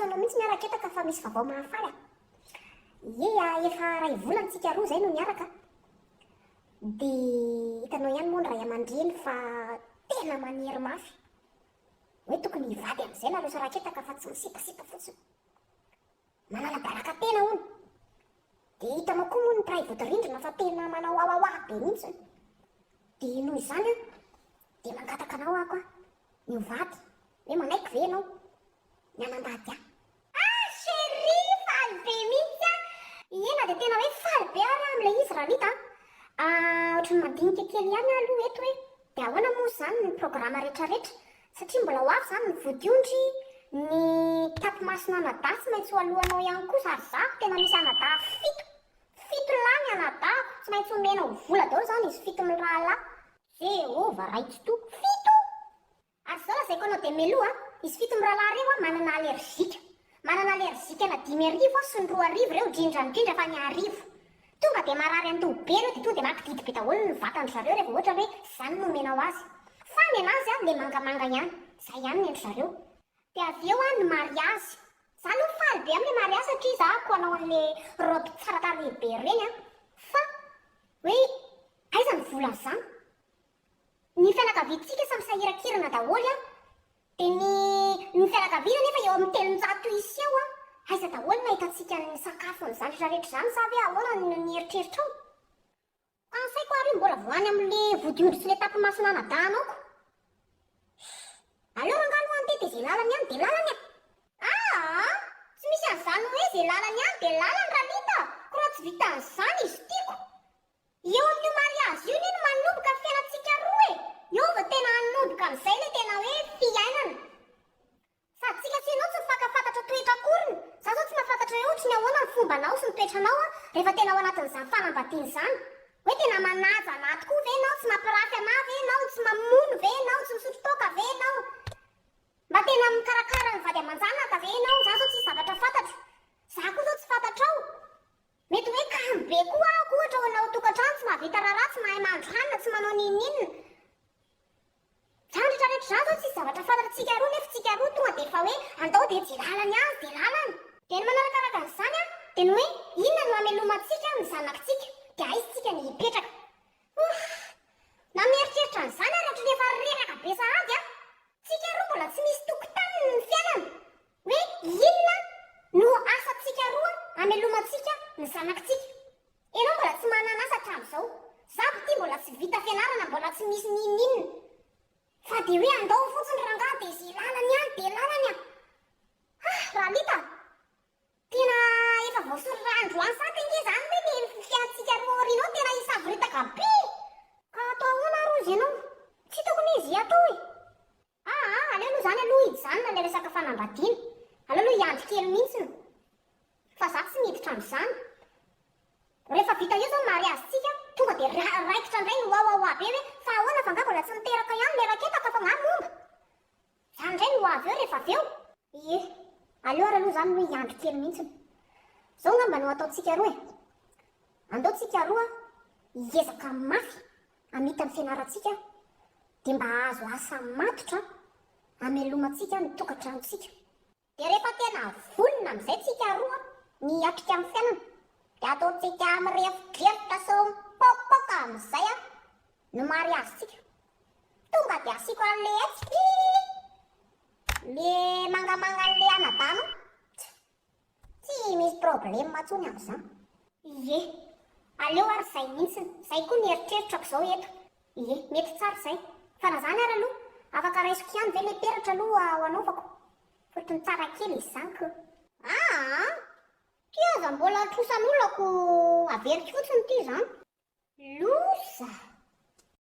anao mihitsy niaraka etaka fa misy vaovao mahafaly. Ia, efa ray volantsika roa zay no niaraka. Dia hitanao ihany moa ny ray aman-dreny fa tena maniry mafy. Hoe tokony hivady amin'izay nareo saraketaka fa tsy misipasipa fotsiny. Manala-dalaka tena hono. Dia hitanao koa moa ny mpiray vodirindrina fa tena manao awawa be mihitsy. Dia noho izany dia mangataka anao ako ny hivady. Hoe manaiky ve ianao? Ny anambady aho. Chéri, faly be mihitsy a. Iena dia tena hoe faly be ara amin'ilay izy raha nita. Ohatran'ny mandinika kely ihany aloha eto hoe dia ahoana moa izany ny programa rehetrarehetra. Satria mbola ho avy izany ny vodiondry, ny tapimasina anadà tsy maintsy ho alohanao ihany koa sary za tena misy anadà fito lahy ny anadà. Tsy maintsy omena ho vola daholo izany izy fito amin'ny rahalahy. Jehova raitso fito. Ary zao raha zay koa anao dia meloa izy fito amin'ny rahalahy reo manana alerzika. Manana alerzika na 5,000 sy ny 2,000 reo indrindra fa ny 1,000. Tonga dia marary antobe reo dia tonga dia mampididi be daholo ny vatandry zareo rehefa ohatra hoe izany no omena ho azy. Fa ny anazy le mangamanga ihany, izay ihany ny endry zareo. Dia avy eo ny mariazy. Za aloha faly be amin'ilay mariazy satria za ko anao an'ilay robe tsara tarehy be reny fa hoe aiza ny vola izany? Ny fianakaviantsika samy sahirakirana daholo dia ny fianakaviana nefa eo amin'ny 300 iseo aiza daholo nahitantsika ny sakafo n'izany rehetrarehetra izany sa hoe ahoana ny eritreritra ao? Ansaiko ary mbola voany amin'ilay vodiondry sy ilay tapimasina anadanao ko. Aleo rangano andeha dia izay lalany ihany dia lalany tsy misy an'izany hoe izay lalany ihany dia lalany raha nita. Ko raha tsy vita an'izany izy tiako. Eo amin'io mariazy io no manomboka fiainantsika roa eo vao tena hanomboka amin'izay ilay tena hoe fiainana. Sady tsika tsy ianao tsy mifankafantatra toetra akoriny. Za zao tsy mahafantatra hoe ohatry ny ahoana ny fombanao sy ny toetranao rehefa tena ao anatin'izany fanambadiana izany. Hoe tena manaja anaty koa ve ianao, tsy mampirafy anahy ve ianao, tsy mamono ve ianao, tsy misotro toaka ve ianao? Mba tena mikarakara ny vady aman-janaka ve ianao? Za zao tsisy zavatra fantatro. Za koa zao tsy fantatrao. Mety hoe kamo be koa ahako ohatra ho anao tokantrano tsy mahavita raharaha, tsy mahay mahandro hanina, tsy manao ninninina. Zany rehetrarehetra zany zao tsisy zavatra fantatritsika roa nefa tsika roa tonga dia efa hoe andao dia tsy lalany azy dia lalany. Dia ny manarakaraka an'izany dia ny hoe inona no hamelomantsika ny zanakitsika dia aizitsika ny hipetraka. Na mieritreritra an'izany ary ohatran'ny efa reraka be sahady tsika roa mbola tsy misy tokotany ny fiainana. Hoe inona no asantsika roa hamelomantsika ny zanakitsika. Ianao mbola tsy manana asa hatramin'izao. Zaho ty mbola tsy vita fianarana, mbola tsy misy ninninina. Fa dia hoe andao fotsiny rangahy dia izay lalany ihany dia lalany raha lita. Tena efa voasorandro any sady nge izany hoe ny fiainantsika roa aoriana ao tena isavoritaka be. Ka atao ahoana ary izy ianao? Tsy tokony izy atao e. Aleo aloha izany aloha hijanona ilay resaka fanambadiana. Aleo aloha hiandry kely mihitsiny. Fa za tsy miditra amin'izany. Rehefa vita eo izao mariazintsika tonga dia raikitra indray ny wawawa be hoe fa ahoana fa nga mbola tsy miteraka ihany ilay raketaka fa nga momba. Izany indray no avy eo rehefa avy eo. Ie, aleo ary aloha izany hoe hiandry kely mihitsiny. Zao ngamba no ataontsika roa andaontsika roa hiezaka mafy hamita ny fianarantsika dia mba azo asa matotra hamelomantsika ny tokantranontsika. Dia rehefa tena volona amin'izay tsika roa niatrika amin'ny fiainana dia ataontsika mirefidrefitra so mipokapoka amin'izay no mariazitsika. Tonga dia asiako an'ilay etsy le mangamanga an'ilay anadano. Tsy misy problème matsony amin'izany. Ie, aleo ary izay mihitsiny. Izay koa ny eritreritrako izao eto. Ie, mety tsara izay. Fa na izany ary aloha afaka raisiko ihany ve ilay peratra aloha ho anaovako. Fotony tsara kely izany ko. Ty aza mbola trosan'olako averiko fotsiny ty izany. Loza.